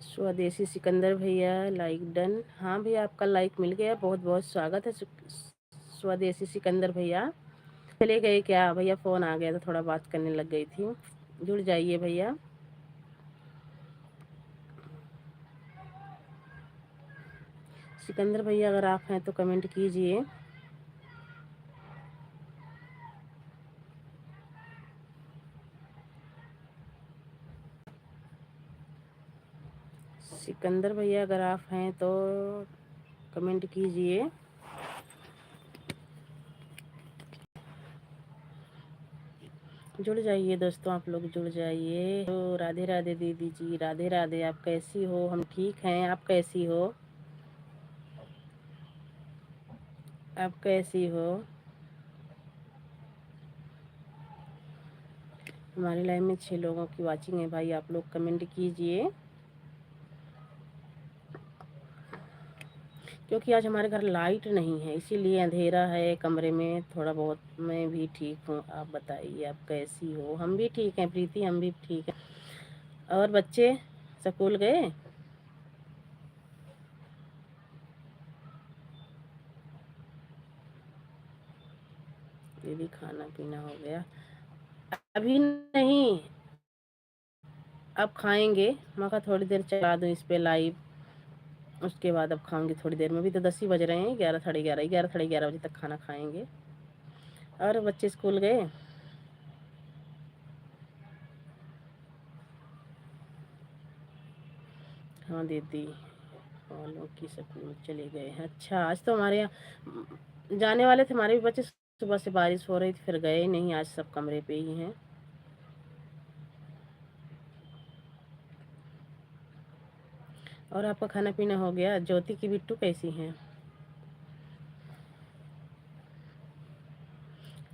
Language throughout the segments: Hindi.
स्वदेशी सिकंदर भैया लाइक डन। हाँ भैया आपका लाइक मिल गया, बहुत बहुत स्वागत है स्वदेशी सिकंदर भैया। चले गए क्या भैया? फ़ोन आ गया तो थोड़ा बात करने लग गई थी। जुड़ जाइए भैया। सिकंदर भैया अगर आप हैं तो कमेंट कीजिए। सिकंदर भैया अगर आप हैं तो कमेंट कीजिए। जुड़ जाइए दोस्तों, आप लोग जुड़ जाइए। तो राधे राधे दीदी जी, राधे राधे। आप कैसी हो? हम ठीक हैं, आप कैसी हो? आप कैसी हो? हमारी लाइव में 6 लोगों की वाचिंग है भाई, आप लोग कमेंट कीजिए। क्योंकि आज हमारे घर लाइट नहीं है, इसीलिए अंधेरा है कमरे में थोड़ा बहुत। मैं भी ठीक हूँ, आप बताइए आप कैसी हो? हम भी ठीक हैं प्रीति, हम भी ठीक हैं। और बच्चे स्कूल गए? दीदी खाना पीना हो गया? अभी नहीं, अब खाएंगे। मैं कहा थोड़ी देर चला दूँ इस पे लाइव, उसके बाद अब खाऊंगी थोड़ी देर में। भी तो 10 ही बज रहे हैं, 11 साढ़े 11, 11 साढ़े 11 बजे तक खाना खाएंगे। और बच्चे स्कूल गए? हाँ दीदी वालों की स्कूल चले गए हैं। अच्छा, आज तो हमारे यहाँ जाने वाले थे हमारे भी बच्चे। सुबह से बारिश हो रही थी, फिर गए नहीं। आज सब कमरे पे ही हैं। और आपका खाना पीना हो गया? ज्योति की बिट्टू कैसी हैं?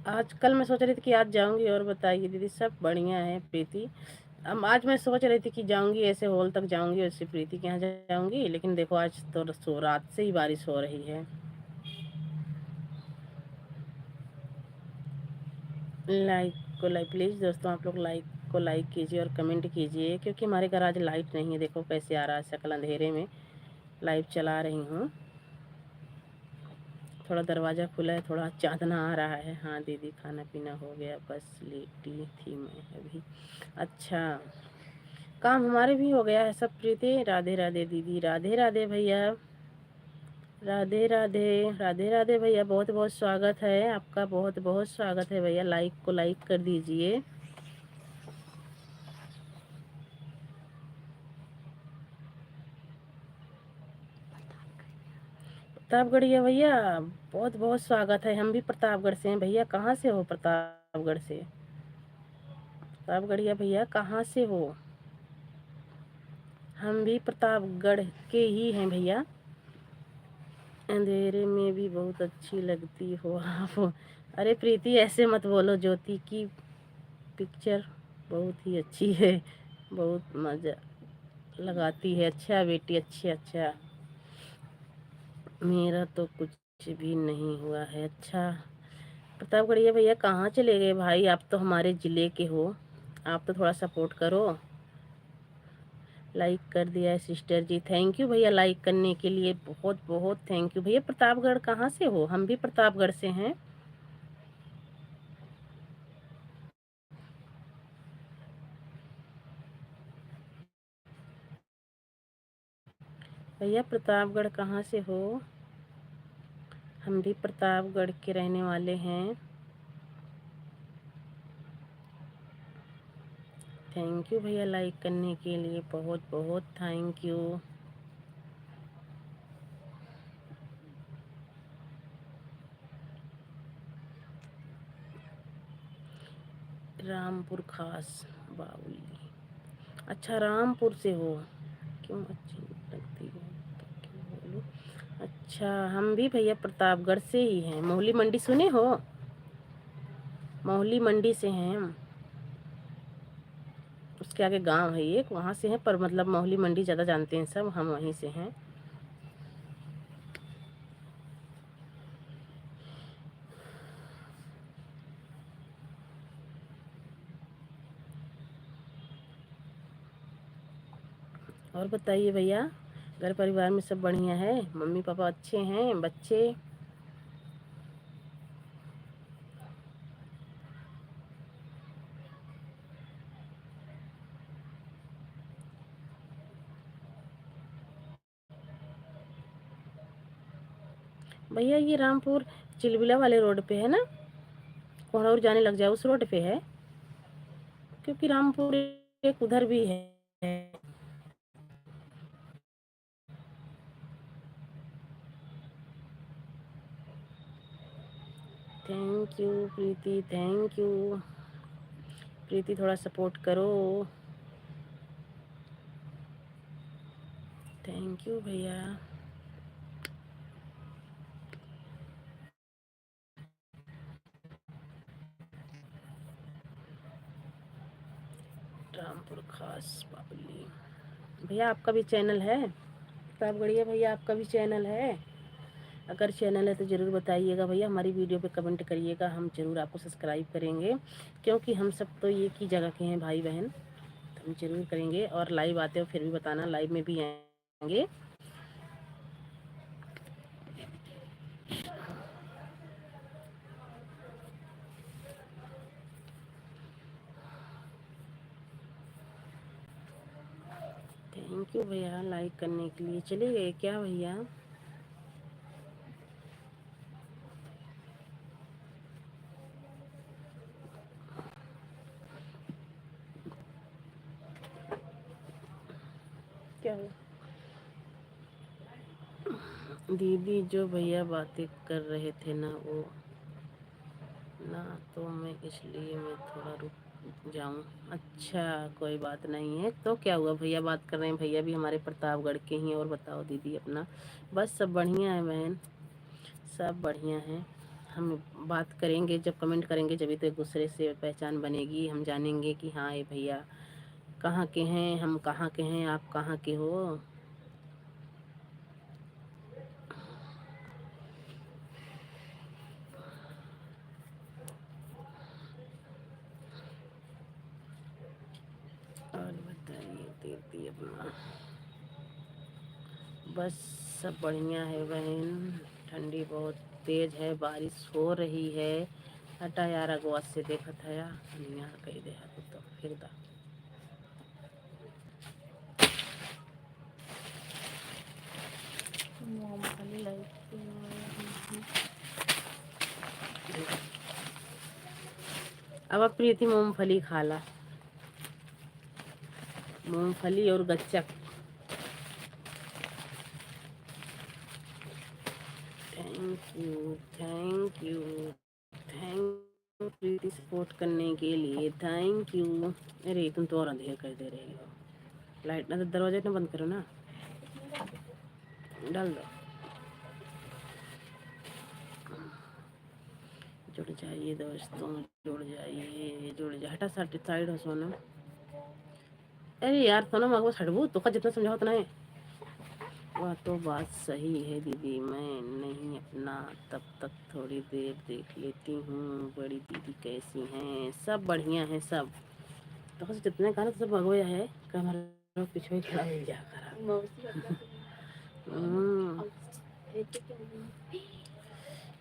आज कल मैं सोच रही थी कि आज जाऊंगी। और बताइए दीदी? सब बढ़िया है प्रीति। अब आज मैं सोच रही थी कि जाऊंगी, ऐसे हॉल तक जाऊंगी, ऐसे प्रीति के यहाँ जाऊंगी, लेकिन देखो आज तो रात से ही बारिश हो रही है। लाइक को लाइक प्लीज़ दोस्तों, आप लोग लाइक को लाइक कीजिए और कमेंट कीजिए। क्योंकि हमारे घर आज लाइट नहीं है। देखो कैसे आ रहा है शक्ल, अंधेरे में लाइव चला रही हूँ। थोड़ा दरवाज़ा खुला है, थोड़ा चांदना आ रहा है। हाँ दीदी खाना पीना हो गया, बस लेटी थी मैं अभी। अच्छा, काम हमारे भी हो गया है सब प्रीति। राधे राधे दीदी, राधे राधे भैया, राधे राधे। राधे राधे भैया, बहुत बहुत स्वागत है आपका, बहुत बहुत स्वागत है भैया। लाइक को लाइक कर दीजिए। प्रतापगढ़िया भैया, बहुत बहुत स्वागत है। हम भी प्रतापगढ़ से हैं भैया। कहाँ से हो प्रतापगढ़ से? प्रतापगढ़िया भैया कहाँ से हो? हम भी प्रतापगढ़ के ही हैं भैया। अंधेरे में भी बहुत अच्छी लगती हो आप। अरे प्रीति ऐसे मत बोलो, ज्योति की पिक्चर बहुत ही अच्छी है, बहुत मज़ा लगाती है। अच्छा बेटी, अच्छा अच्छा। मेरा तो कुछ भी नहीं हुआ है। अच्छा प्रतापगढ़िया भैया कहाँ चले गए भाई? आप तो हमारे ज़िले के हो, आप तो थोड़ा सपोर्ट करो। लाइक कर दिया है सिस्टर जी, थैंक यू भैया लाइक करने के लिए, बहुत बहुत थैंक यू भैया। प्रतापगढ़ कहाँ से हो? हम भी प्रतापगढ़ से हैं भैया। प्रतापगढ़ कहाँ से हो? हम भी प्रतापगढ़ के रहने वाले हैं। थैंक यू भैया लाइक करने के लिए, बहुत बहुत थैंक यू। रामपुर खास बाउली, अच्छा रामपुर से हो, क्यों अच्छी लगती है तो क्यों बोलूं। अच्छा हम भी भैया प्रतापगढ़ से ही हैं, मोहली मंडी सुने हो, मोहली मंडी से हैं हम, उसके आगे गांव है एक, वहाँ से हैं, पर मतलब मोहली मंडी ज़्यादा जानते हैं सब, हम वहीं से हैं। और बताइए भैया, घर परिवार में सब बढ़िया है, मम्मी पापा अच्छे हैं, बच्चे? भैया ये रामपुर चिलबिला वाले रोड पे है ना, कोहड़ौर जाने लग जाए उस रोड पे है, क्योंकि रामपुर एक उधर भी है। Thank you Preeti, thank you Preeti, थोड़ा सपोर्ट करो। थैंक यू भैया। रामपुर खास बावली, भैया आपका भी चैनल है? प्रतापगढ़िया भैया आपका भी चैनल है? अगर चैनल है तो ज़रूर बताइएगा भैया, हमारी वीडियो पे कमेंट करिएगा, हम ज़रूर आपको सब्सक्राइब करेंगे, क्योंकि हम सब तो एक ही जगह के हैं भाई बहन, तो हम ज़रूर करेंगे। और लाइव आते हो फिर भी बताना, लाइव में भी आएंगे। थैंक यू भैया लाइक करने के लिए। चले गए क्या भैया? क्या हुआ? दीदी जो भैया बातें कर रहे थे ना वो ना, तो मैं इसलिए मैं थोड़ा रुक जाऊं। अच्छा कोई बात नहीं है, तो क्या हुआ, भैया बात कर रहे हैं, भैया भी हमारे प्रतापगढ़ के ही हैं। और बताओ दीदी अपना? बस सब बढ़िया है बहन, सब बढ़िया है। हम बात करेंगे, जब कमेंट करेंगे जब तो एक दूसरे से पहचान बनेगी, हम जानेंगे कि हाँ ये भैया कहाँ के हैं, हम कहाँ के हैं, आप कहाँ के हो। और बताइए दीदी अपना? बस सब बढ़िया है बहन, ठंडी बहुत तेज है, बारिश हो रही है। हटा यार अगवा से देखा था यार, यहाँ कही दे तो फिर दा। अब प्रीति मूंगफली खा ला, मूंगफली और गच्चक। Thank you, thank you, thank you Preeti support करने के लिए, थैंक यू। अरे तुम तो और अंधेर कर दे रही हो, लाइट ना, तो दरवाजा ना बंद करो ना, डाल दो। जुड़ जाइए दोस्तों, जुड़ जाइए, जुड़ जाए। हटा साइड हो सोनम। अरे यार सोनम अगवा हटबू तो का जितना समझाओ उतना है। वह तो बात सही है दीदी, मैं नहीं अपना तब तक थोड़ी देर देख लेती हूँ। बड़ी दीदी कैसी हैं? सब बढ़िया हैं सब, तो जितने गाना तो सब भगोया है, हमारा पीछे ही खड़ा मिल जा करा।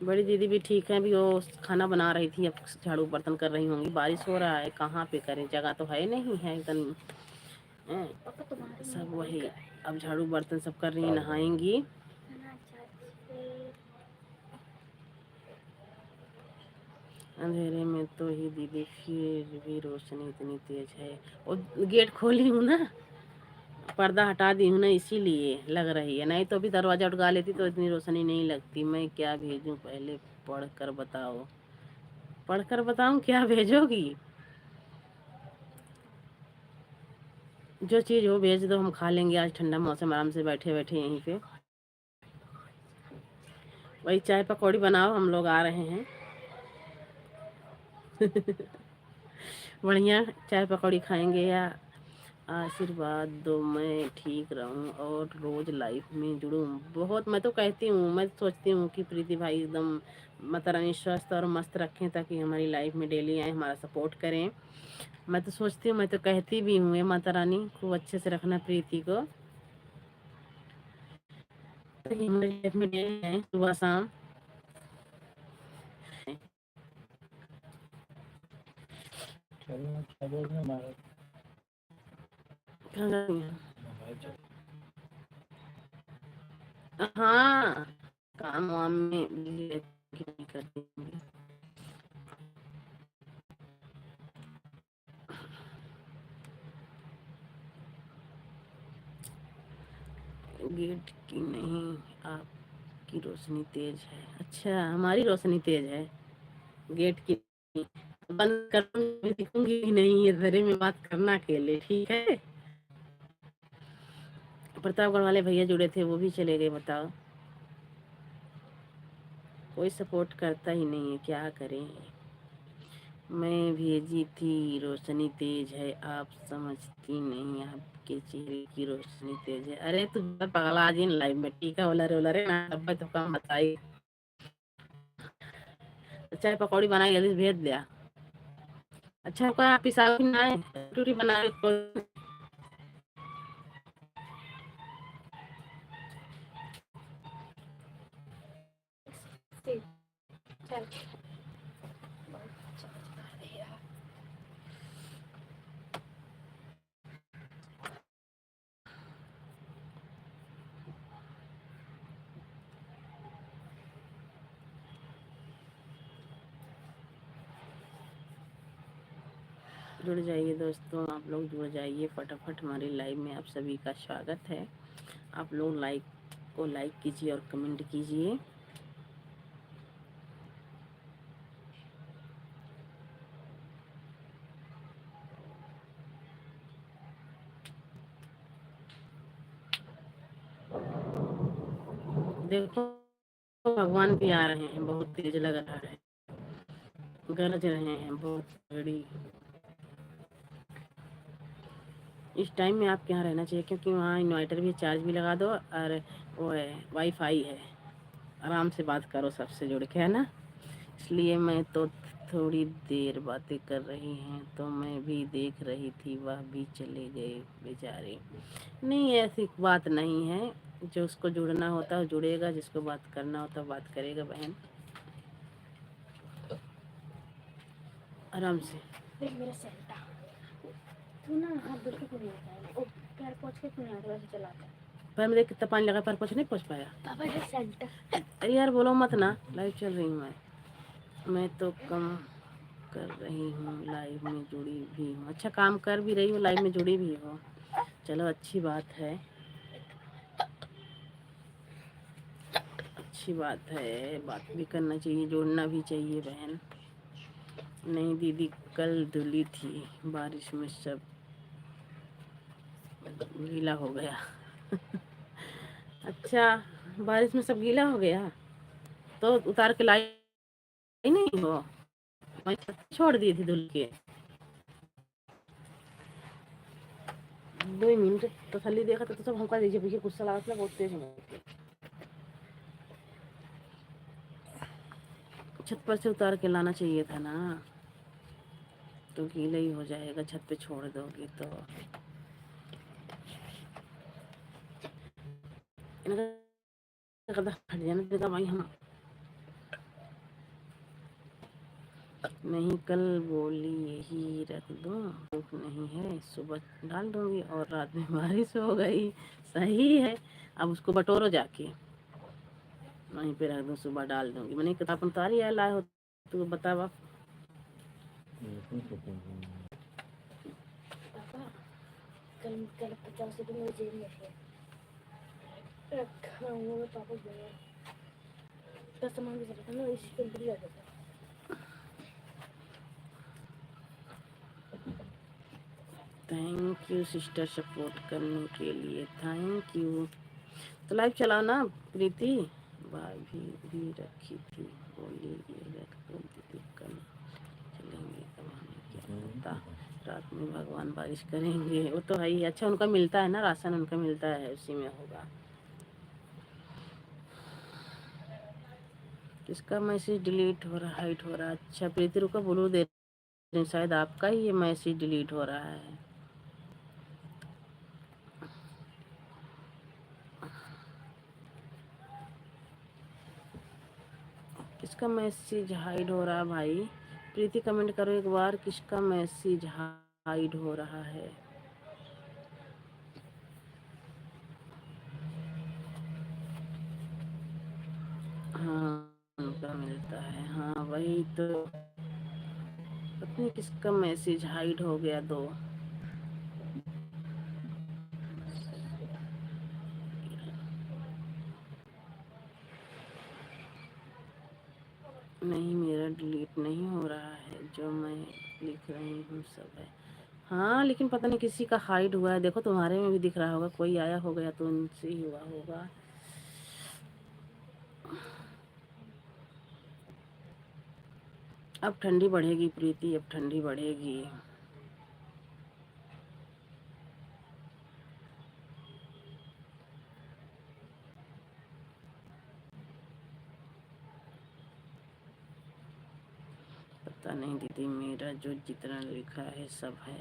बड़ी दीदी भी ठीक है, अभी वो खाना बना रही थी, अब झाड़ू बर्तन कर रही होंगी। बारिश हो रहा है, कहाँ पे करें, जगह तो है नहीं है एकदम, सब वही अब झाड़ू बर्तन सब कर रही, नहाएंगी। अंधेरे में तो ही दीदी फिर भी रोशनी इतनी तेज है। और गेट खोली हूँ ना, पर्दा हटा दी हूँ ना, इसीलिए लग रही है, नहीं तो भी दरवाजा उठगा लेती तो इतनी रोशनी नहीं लगती। मैं क्या भेजूं, पहले पढ़कर बताओ। पढ़कर बताऊं, क्या भेजोगी? जो चीज़ हो भेज दो, हम खा लेंगे। आज ठंडा मौसम, आराम से बैठे बैठे यहीं पे। वही चाय पकौड़ी बनाओ, हम लोग आ रहे हैं। बढ़िया चाय पकौड़ी खाएंगे या आशीर्वाद दो मैं ठीक रहूं और रोज लाइफ में जुड़ूं। बहुत मैं तो कहती हूँ, मैं सोचती हूँ कि प्रीति भाई एकदम माता रानी स्वस्थ और मस्त रखें, ताकि हमारी लाइफ में डेली आए, हमारा सपोर्ट करें। मैं तो सोचती हूँ, मैं तो कहती भी हूँ, माता रानी खूब अच्छे से रखना प्रीति को, ताकि हमारी लाइफ में डेली आए सुबह शाम। हाँ, काम वाम में बिजी रहती हूँ, नहीं करती हूँ। गेट की नहीं, आपकी रोशनी तेज है। अच्छा, हमारी रोशनी तेज है, गेट की नहीं। बंद करूंगी, दिखूंगी भी नहीं, इधर में बात करना अकेले, ठीक है। प्रतापगढ़ वाले भैया जुड़े थे, वो भी चले गए, बताओ। कोई सपोर्ट करता ही नहीं है, क्या करें। मैं भेजी थी, रोशनी तेज है, आप समझती नहीं, आपके चेहरे की रोशनी तेज है। अरे तू पगला जी लाइव में, ठीक है, ओलरे ओलरे ना अब तो काम बताई। चाय पकौड़ी बनाई, जल्दी से भेज दिया। अच्छा को आप पिसाओ कि ना, टूरी बना के जुड़ जाइए दोस्तों, आप लोग जुड़ जाइए फटाफट हमारी लाइव में, आप सभी का स्वागत है। आप लोग लाइक कीजिए और कमेंट कीजिए। देखो भगवान भी आ रहे हैं, बहुत तेज लग रहा है, गरज रहे हैं बहुत बड़ी। इस टाइम में आपके यहाँ रहना चाहिए, क्योंकि वहाँ इन्वर्टर भी, चार्ज भी लगा दो, और वो है वाईफाई है, आराम से बात करो सबसे जुड़ के, है ना। इसलिए मैं तो थोड़ी देर बातें कर रही हैं, तो मैं भी देख रही थी, वह भी चले गए बेचारे। नहीं, ऐसी बात नहीं है, जो उसको जुड़ना होता है जुड़ेगा, जिसको बात करना होता है बात करेगा बहन, आराम से। मेरा सेल्टा तू ना हाथ धो के क्यों नहीं आता है, ओ पैर पोंछ के क्यों नहीं आता, वैसे चलाता है। पैर में देख कितना पानी लगा, पैर पोंछ नहीं पोंछ पाया। पापा ये सेल्टा, अरे यार बोलो मत ना, लाइव चल रही हूँ मैं तो कम कर रही हूँ, लाइव में जुड़ी भी हूँ। अच्छा, काम कर भी रही हूँ, लाइव में जुड़ी भी हो, चलो अच्छी बात है, अच्छी बात है, बात भी करना चाहिए, जोड़ना भी चाहिए बहन। नहीं दीदी, कल धुली थी बारिश में, सब गीला हो गया। अच्छा, बारिश में सब गीला हो गया, तो उतार के लाई नहीं हो, मैं छोड़ दी थी धुल के। 2 मिनट तो खाली देखा तो सब हमका दीजिए, भैया गुस्सा लगा था बहुत तेज में। छत पर से उतार के लाना चाहिए था ना, तो गीला ही हो जाएगा, छत पे छोड़ दोगी तो। हट जाना देगा भाई, हम नहीं, कल बोली यही रख दो, धूप नहीं है, सुबह डाल दूंगी, और रात में बारिश हो गई। सही है, अब उसको बटोरो जाके, वहीं पे रख दो, सुबह डाल दूंगी। मैंने किताब उतारी है, लाए हो तो बतावा। पापा कल कल 50 रुपये मेरे जेब में थे रखा हुआ मैं पापा गए का सामान भी चला था ना इसी कंपनी आ जाता थैंक यू सिस्टर सपोर्ट करने के लिए, थैंक यू। तो लाइव चलाओ ना प्रीति। भाभी भी रखी थी, बोली ये रख दो दीदी, कल चलेंगे तब हमें क्या पता रात में भगवान बारिश करेंगे। वो तो है ही। अच्छा उनका मिलता है ना राशन, उनका मिलता है, उसी में होगा। किसका मैसेज डिलीट हो रहा, हाइट हो रहा? अच्छा प्रीति रुको बोलू दे, शायद आपका ही ये मैसेज डिलीट हो रहा है। किसका मैसेज हाइड हो रहा है भाई? प्रीति कमेंट करो एक बार, किसका मैसेज हाइड हो रहा है? हाँ उनका मिलता है, हाँ वही तो। पता नहीं किसका मैसेज हाइड हो गया दो। नहीं मेरा डिलीट नहीं हो रहा है, जो मैं लिख रही हूँ सब है। हाँ लेकिन पता नहीं किसी का हाइड हुआ है। देखो तुम्हारे में भी दिख रहा होगा, कोई आया होगा या तो उनसे ही हुआ होगा। अब ठंडी बढ़ेगी प्रीति, अब ठंडी बढ़ेगी। पता नहीं दीदी, मेरा जो जितना लिखा है सब है।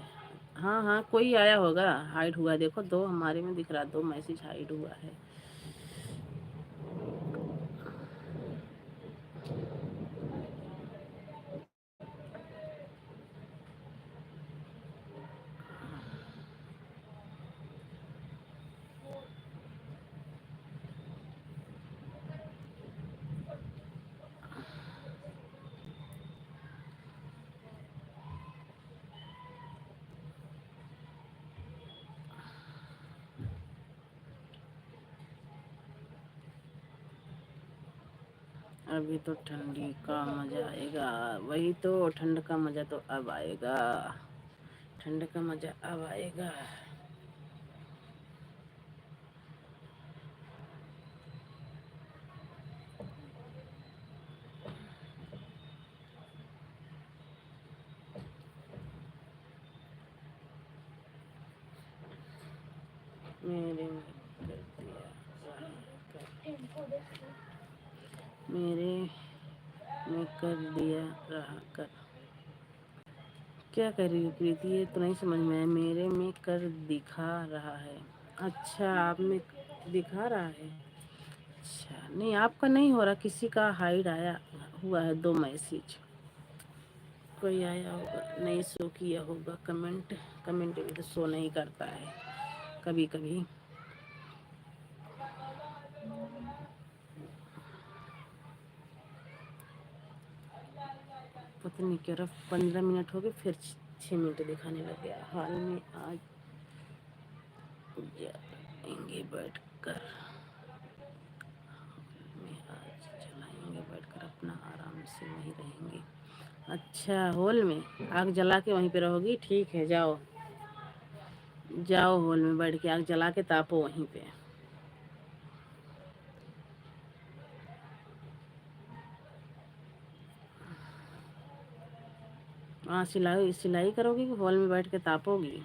हाँ हाँ कोई आया होगा, हाइड हुआ। देखो दो हमारे में दिख रहा, दो मैसेज हाइड हुआ है। अभी तो ठंडी का मजा आएगा। वही तो, ठंड का मजा तो अब आएगा, ठंड का मजा अब आएगा। मेरे में कर दिया मेरे में कर दिया रहा कर। क्या कर रही हो प्रीति, ये तो नहीं समझ में आया। मेरे में कर दिखा रहा है। अच्छा आप में दिखा रहा है। अच्छा नहीं आपका नहीं हो रहा, किसी का हाइड आया हुआ है, दो मैसेज। कोई आया होगा, नहीं शो किया होगा कमेंट। कमेंट भी तो शो नहीं करता है कभी कभी। पता नहीं क्या रहा, 15 मिनट हो गए फिर 6 मिनट दिखाने लग गया। हाल में आज जाएंगे बैठ कर में, आज चलाएंगे बैठ कर अपना, आराम से वहीं रहेंगे। अच्छा हॉल में आग जला के वहीं पे रहोगी? ठीक है जाओ, जाओ हॉल में बैठ के आग जला के तापो वहीं पे। वहाँ सिलाई सिलाई करोगी कि हॉल में बैठ के तापोगी?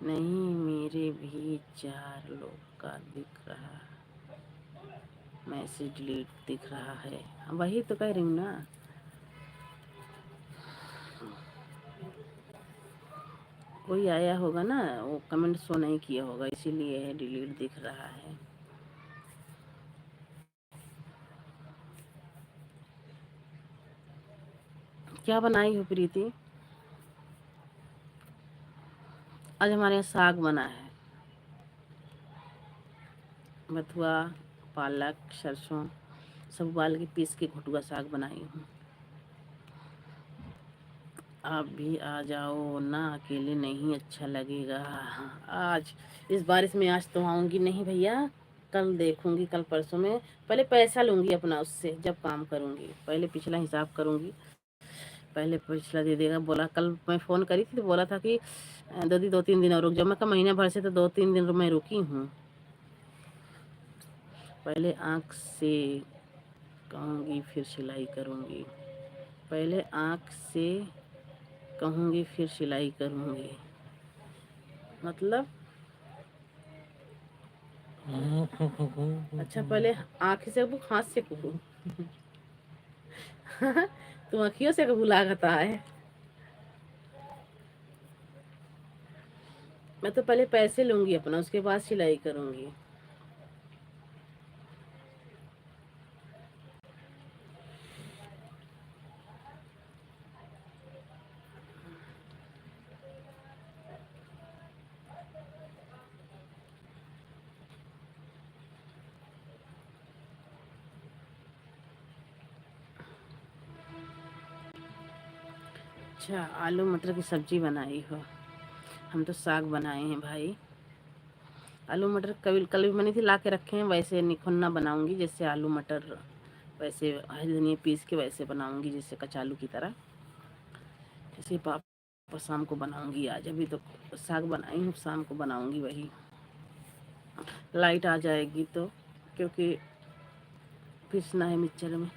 नहीं मेरे भी 4 लोग का दिख रहा, मैसेज डिलीट दिख रहा है। वही तो कह रही हूँ ना। कोई आया होगा ना, वो कमेंट शो नहीं किया होगा, इसीलिए डिलीट दिख रहा है। क्या बनाई हो प्रीति? आज हमारे यहाँ साग बना है, बथुआ, पालक, सरसों सब उबाल के पीस के घुटुआ साग बनाई हूँ। आप भी आ जाओ ना, अकेले नहीं अच्छा लगेगा। आज इस बारिश में आज तो आऊंगी नहीं भैया, कल देखूंगी, कल परसों में। पहले पैसा लूंगी अपना उससे जब काम करूंगी, पहले पिछला हिसाब करूंगी। पहले पिछला दे देगा। बोला कल मैं फ़ोन करी थी तो बोला था कि दीदी 2-3 दिन और रुक जाओ। मैं कहा महीने भर से तो 2-3 दिन मैं रुकी हूँ। पहले आँख से कहूँगी फिर सिलाई करूँगी, पहले आँख से कहूँगी फिर सिलाई करूँगी। मतलब अच्छा पहले आँख से कहूँ हाथ से कहूँ। तुम अखियों से कबू लागता है। मैं तो पहले पैसे लूंगी अपना, उसके बाद सिलाई करूंगी। अच्छा आलू मटर की सब्जी बनाई हो, हम तो साग बनाए हैं भाई। आलू मटर कभी कल भी बनी थी, ला के रखे हैं। वैसे निखुन्ना बनाऊंगी जैसे आलू मटर, वैसे हरी धनिया पीस के वैसे बनाऊंगी जैसे कचालू की तरह। इसे पापा शाम को बनाऊंगी। आज अभी तो साग बनाई हूँ, शाम को बनाऊंगी वही। लाइट आ जाएगी तो, क्योंकि पीसना है मिक्सचर में।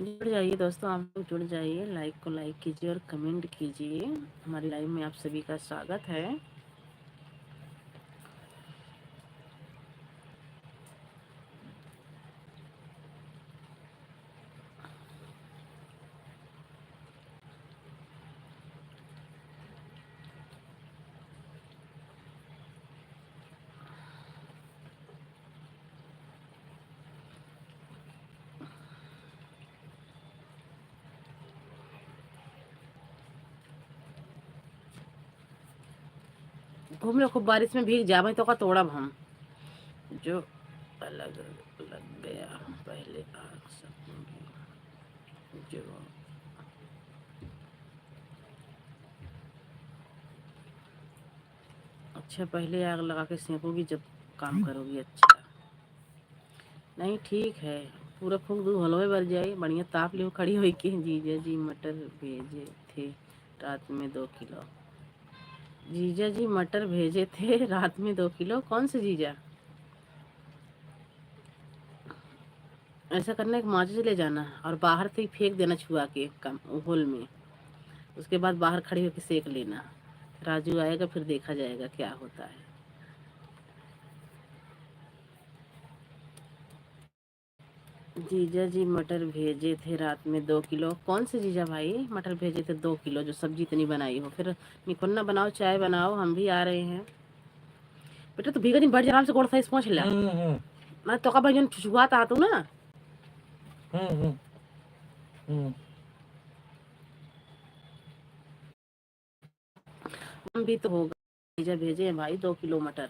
जुड़ जाइए दोस्तों, आप लोग जुड़ जाइए, लाइक को लाइक कीजिए और कमेंट कीजिए। हमारी लाइव में आप सभी का स्वागत है। घूम लो खूब, बारिश में भीग जावे तो का तोड़ब हम। जो अलग लग गया पहले आग सकूंगी, जो अच्छा पहले आग लगा के सेकोगी जब काम करोगी। अच्छा नहीं ठीक है, पूरा फूक दूँ हलवे भर जाए। बढ़िया ताप ले खड़ी हुई के जीजा जी मटर भेजे थे रात में 2 किलो। जीजा जी मटर भेजे थे रात में 2 किलो, कौन से जीजा? ऐसा करना, एक माचिस ले जाना और बाहर से ही फेंक देना छुआ के कम होल में। उसके बाद बाहर खड़ी होकर सेक लेना। राजू आएगा फिर देखा जाएगा क्या होता है। जीजा जी मटर भेजे थे रात में 2 किलो, कौन से जीजा भाई मटर भेजे थे 2 किलो जो सब्जी इतनी बनाई हो? फिर निकुन्ना बनाओ, चाय बनाओ, हम भी आ रहे हैं। बेटा तो भीगा दिन बढ़ जा, आराम से गोड़ साइज पहुँच ला। मैं तो का भाई जन छुआता आता ना। हम भी तो होगा। जीजा भेजे हैं भाई 2 किलो मटर,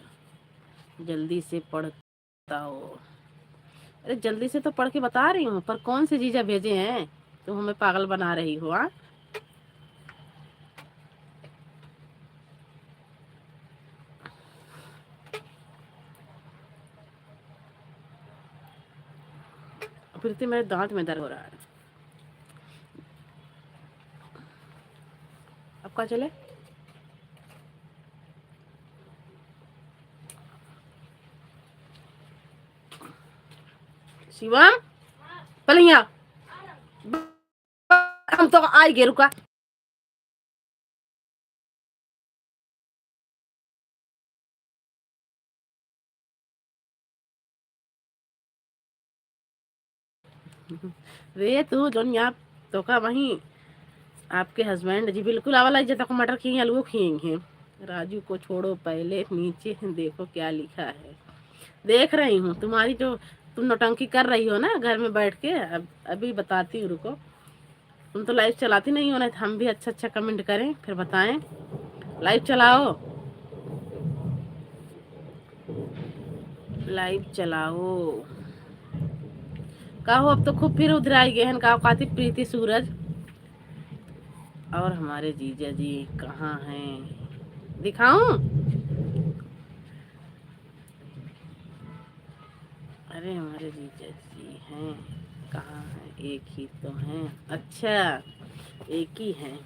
जल्दी से पढ़ता हो। अरे जल्दी से तो पढ़ के बता रही हूँ, पर कौन से जीजा भेजे हैं? तुम हमें पागल बना रही हो। हाँ फिर से मेरे दांत में दर्द हो रहा है। अब कहाँ चले? शिवम पहले यहाँ हम तो आई गे, रुका। रे तू जोन यहाँ तो का वहीं आपके हस्बैंड जी बिल्कुल आवाला इज्जत को मटर खिएंगे आलू खिएंगे। राजू को छोड़ो पहले नीचे देखो क्या लिखा है। देख रही हूँ तुम्हारी जो तुम नौटंकी कर रही हो ना घर में बैठ के। अब अभी बताती हूँ, रुको। तुम तो लाइव चलाती नहीं हो ना, हम भी अच्छा अच्छा कमेंट करें फिर बताएं। लाइव चलाओ, लाइव चलाओ। कहो अब तो खूब फिर उधर आई गए हैं। कहो काती प्रीति सूरज और हमारे जीजा जी कहाँ हैं, दिखाऊं? अरे हमारे जीजा जी हैं कहाँ हैं, एक ही तो हैं। अच्छा एक ही हैं।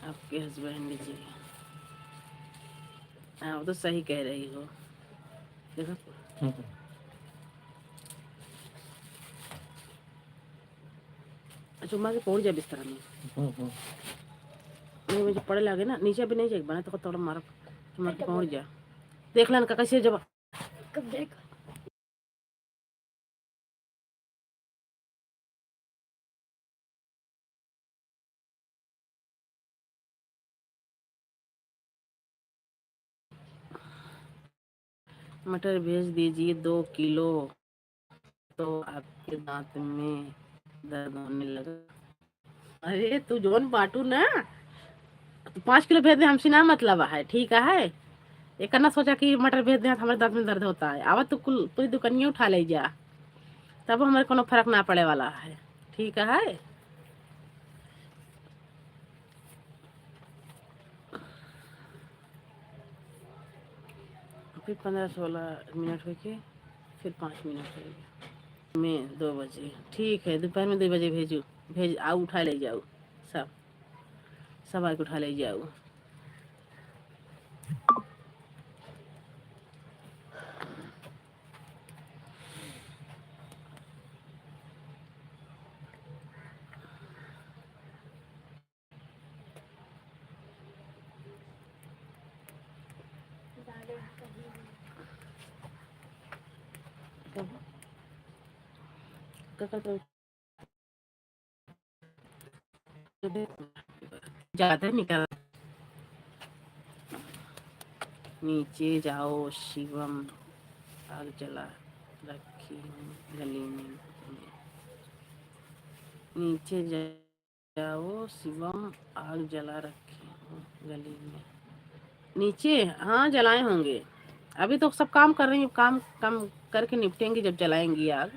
आपके हस्बैंड जी, हाँ वो तो सही कह रही हो। देखो चुम्मा के पहुंच जाए बिस्तर में। नहीं मुझे पड़े लगे ना नीचे भी नहीं जाए बना तो थोड़ा मारो चुम्मा के पहुंच जा। देख लेना कैसे जब कब देख मटर भेज दीजिए 2 किलो, तो आपके दांत में दर्द होने लगा। अरे तू जोन बांटू ना तो 5 किलो भेज दे, हमसे ना मतलब है, ठीक है। एक ना सोचा कि मटर भेज दे हमारे दांत में दर्द होता है। आवा तू कुल पूरी दुकानिया उठा ले जा, तब हमारे कोनो फर्क ना पड़े वाला है, ठीक है। फिर 15-16 मिनट हो के फिर 5 मिनट हो गए में 2 बजे, ठीक है दोपहर में 2 बजे भेजू। भेज आओ उठा ले जाओ, सब सब आके उठा ले जाओ। ज्यादा निकल नीचे जाओ शिवम, आग जला रखी हूँ गली में। नीचे जाओ शिवम, आग जला रखी हूँ गली में। नीचे हाँ जलाए होंगे, अभी तो सब काम कर रही हूँ, काम काम करके निपटेंगे जब जलाएंगी आग।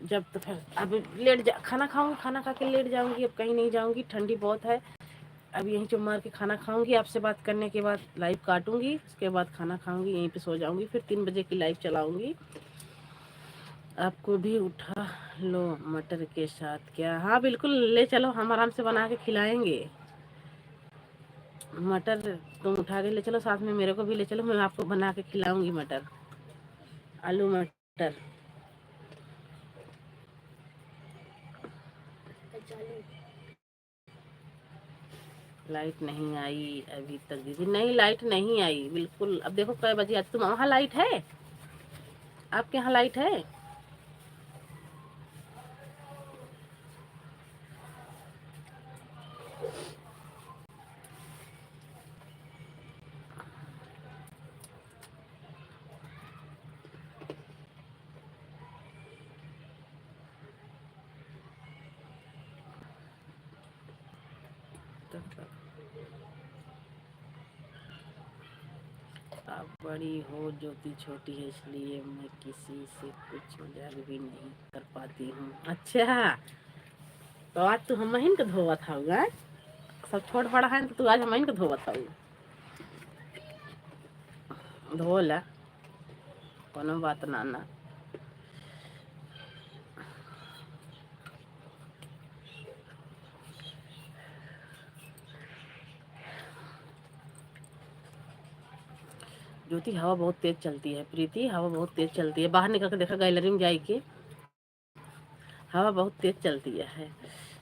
जब तो फिर अभी लेट जा, खाना खाऊंगी, खाना खा के लेट जाऊंगी, अब कहीं नहीं जाऊंगी, ठंडी बहुत है। अब यहीं चुप मार के खाना खाऊंगी, आपसे बात करने के बाद लाइव काटूंगी, उसके बाद खाना खाऊंगी, यहीं पे सो जाऊंगी, फिर 3 बजे की लाइव चलाऊंगी। आपको भी उठा लो मटर के साथ क्या? हाँ बिल्कुल ले चलो, हम आराम से बना के खिलाएंगे। मटर तुम उठा के ले चलो, साथ में मेरे को भी ले चलो, मैं आपको बना के खिलाऊंगी मटर, आलू मटर। लाइट नहीं आई अभी तक दीदी, नहीं लाइट नहीं आई बिल्कुल। अब देखो कै बजे आज, तुम वहाँ लाइट है? आपके यहाँ लाइट है? आप बड़ी हो, ज्योति छोटी है, इसलिए मैं किसी से कुछ मजाक भी नहीं कर पाती हूँ। अच्छा तो आज तू हम ही के धोवत हूँ, सब छोट बड़ा है तो तू आज हम ही के धोवत हूँ। धो ला, कोनो बात ना ना। ज्योति हवा बहुत तेज चलती है, प्रीति हवा बहुत तेज चलती है, बाहर निकल के देखा गैलरी में जाई के, हवा बहुत तेज चलती है।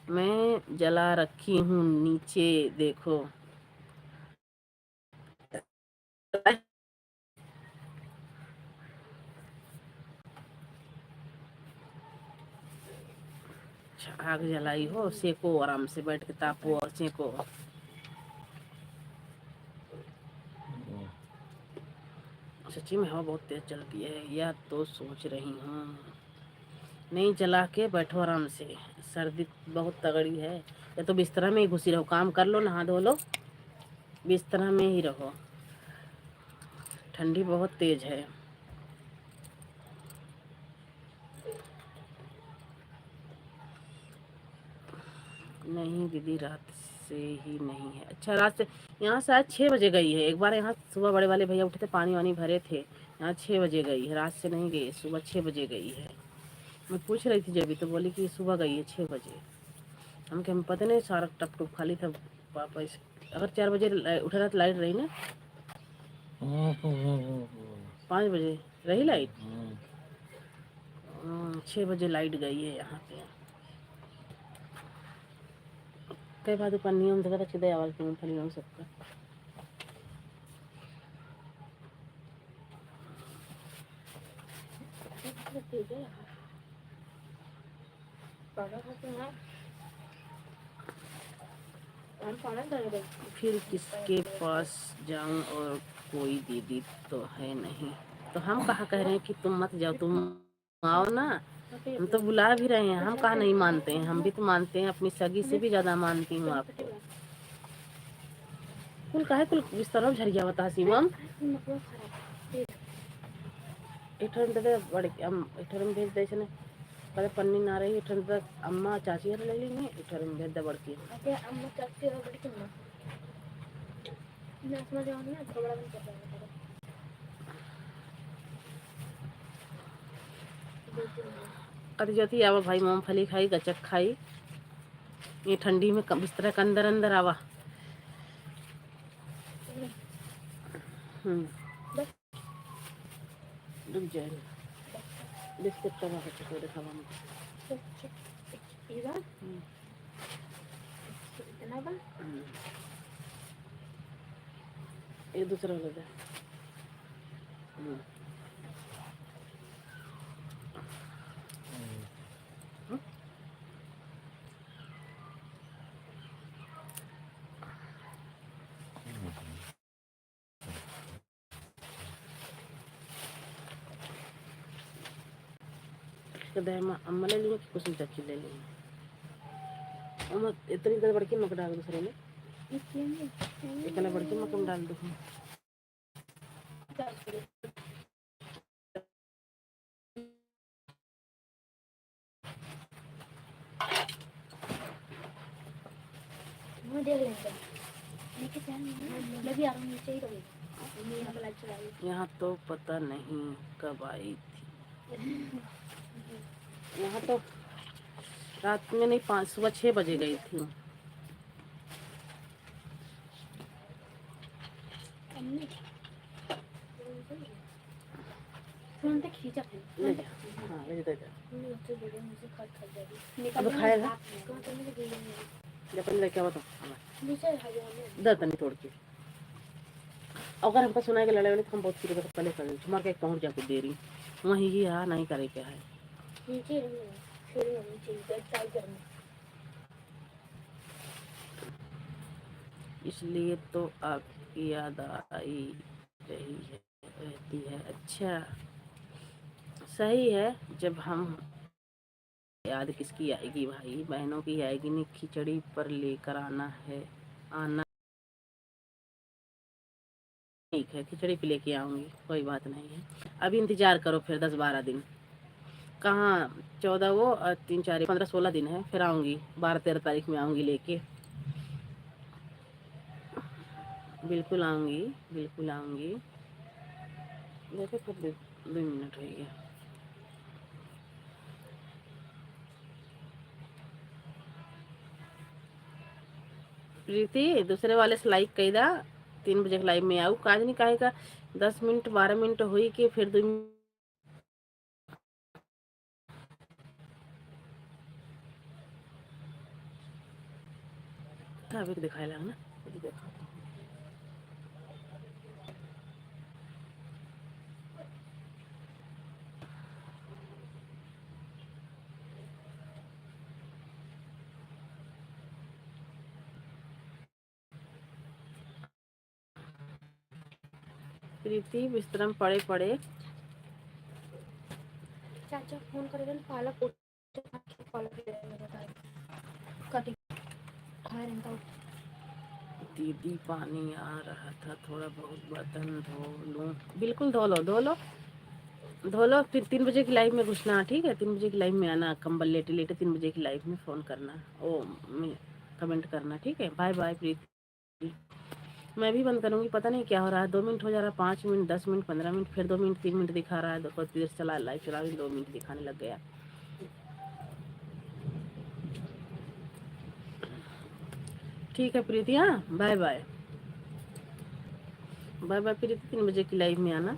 मैं जला रखी हूँ नीचे देखो। आग जलाई हो, सेको आराम से बैठ के, तापो और सेको। सच्ची में हवा बहुत तेज चलती है, या तो सोच रही हूँ नहीं जला के बैठो आराम से, सर्दी बहुत तगड़ी है। या तो बिस्तर में ही घुसी रहो, काम कर लो, नहा धो लो, बिस्तर में ही रहो, ठंडी बहुत तेज है। नहीं दीदी रात से ही नहीं है। अच्छा रात से, यहाँ शायद 6 बजे गई है। एक बार यहाँ सुबह बड़े वाले भैया उठे थे, पानी वानी भरे थे, यहाँ 6 बजे गई है, रात से नहीं गई, सुबह 6 बजे गई है। मैं पूछ रही थी जब भी, तो बोली कि सुबह गई है 6 बजे। हम पता नहीं, सारा टप टप खाली था। पापा अगर 4 बजे उठा था तो लाइट रही ना, 5 बजे रही लाइट, 6 बजे लाइट गई है यहाँ पे। कई बार दुकान नियम था चिदे आवाज क्यों फली हो सबका। फिर किसके पास जाऊं, और कोई दीदी तो है नहीं। तो हम कहाँ कह रहे हैं कि तुम मत जाओ, तुम आओ ना, हम तो बुला भी रहे हैं। हम कहाँ नहीं मानते हैं, हम भी तो मानते हैं, अपनी सगी से भी ज्यादा मानती हूँ आपको। कुल काहे कुल बिस्तर झरिया बता शिवम, इठन दे बड़े इठन भेज दे छने, कदे पन्नी ना रही इठन दे अम्मा चाची हर ले ली, इठन भेज दे बड़की। अरे अम्मा चाची हर बड़की ना मैं समझ जाऊंगी ना, थोड़ा बड़ा कर रहा है। कद जोती आवा भाई, मूंगफली खाई, गचक खाई, ये ठंडी में बिस्तर के अंदर अंदर आवा। रुक जाए, बिस्कुट का बाहर से थोड़े खावा मुझे ये दूसरा ले दे। अम्मा ले लिए, कुछ चाची ले लिए। अम्मा इतनी देर बड़की मक डाल दूसरे में, एक बड़की मक डाल दो। यहाँ तो पता नहीं कब आई थी, यहाँ तो रात में नहीं, 5 सुबह 6 बजे गई थी। ले जा, हाँ ले जा, अब खाएगा जब लेके आओ तो दर तनी तोड़ के। अगर हमको सुनाए के लड़ाई वाले तो हम बहुत फिर पहले कर दें, मार के पहुंच जाके दे रही वहीं ही आ नहीं करे क्या है। इसलिए तो आपकी याद आई रही है, रहती है। अच्छा सही है, जब हम याद किसकी आएगी भाई, बहनों की आएगी नहीं, खिचड़ी पर लेकर आना है, आना ठीक है, खिचड़ी पे लेके आऊंगी, कोई बात नहीं है। अभी इंतजार करो फिर 10-12 दिन, कहाँ 14 वो 3 4 15 16 दिन है, फिर आऊंगी 12-13 तारीख में आऊंगी लेके। बिल्कुल आऊंगी, बिल्कुल आऊंगी। देखो फिर 2 मिनट हो गया। प्रीति दूसरे वाले से लाइक कई दा, 3 बजे के लाइव में आऊ, काज नहीं कहेगा 10 मिनट 12 मिनट हुई के फिर 2 मिनट दिखाए लगा ना, देखो प्रीति बिस्तर में पड़े पड़े चाचा फोन करेगा पालक पालक कटी खाए रहता दीदी पानी आ रहा था, थोड़ा बहुत बर्तन धो लूँ। बिल्कुल धो लो धो लो धो लो, फिर 3 बजे की लाइव में घुसना, ठीक है? 3 बजे की लाइव में आना, कंबल लेटे लेटे 3 बजे की लाइव में फ़ोन करना, ओ कमेंट करना, ठीक है? बाय बाय प्रीति। मैं भी बंद करूँगी, पता नहीं क्या हो रहा है। 2 मिनट हो जा रहा है, 5 मिनट, 10 मिनट, 15 मिनट, फिर 2 मिनट, 3 मिनट दिखा रहा है। देखो देर चला लाइव चला रही, 2 मिनट दिखाने लग गया। ठीक है प्रीति, हाँ बाय बाय। बाय बाय प्रीति, 3 बजे की लाइव में आना।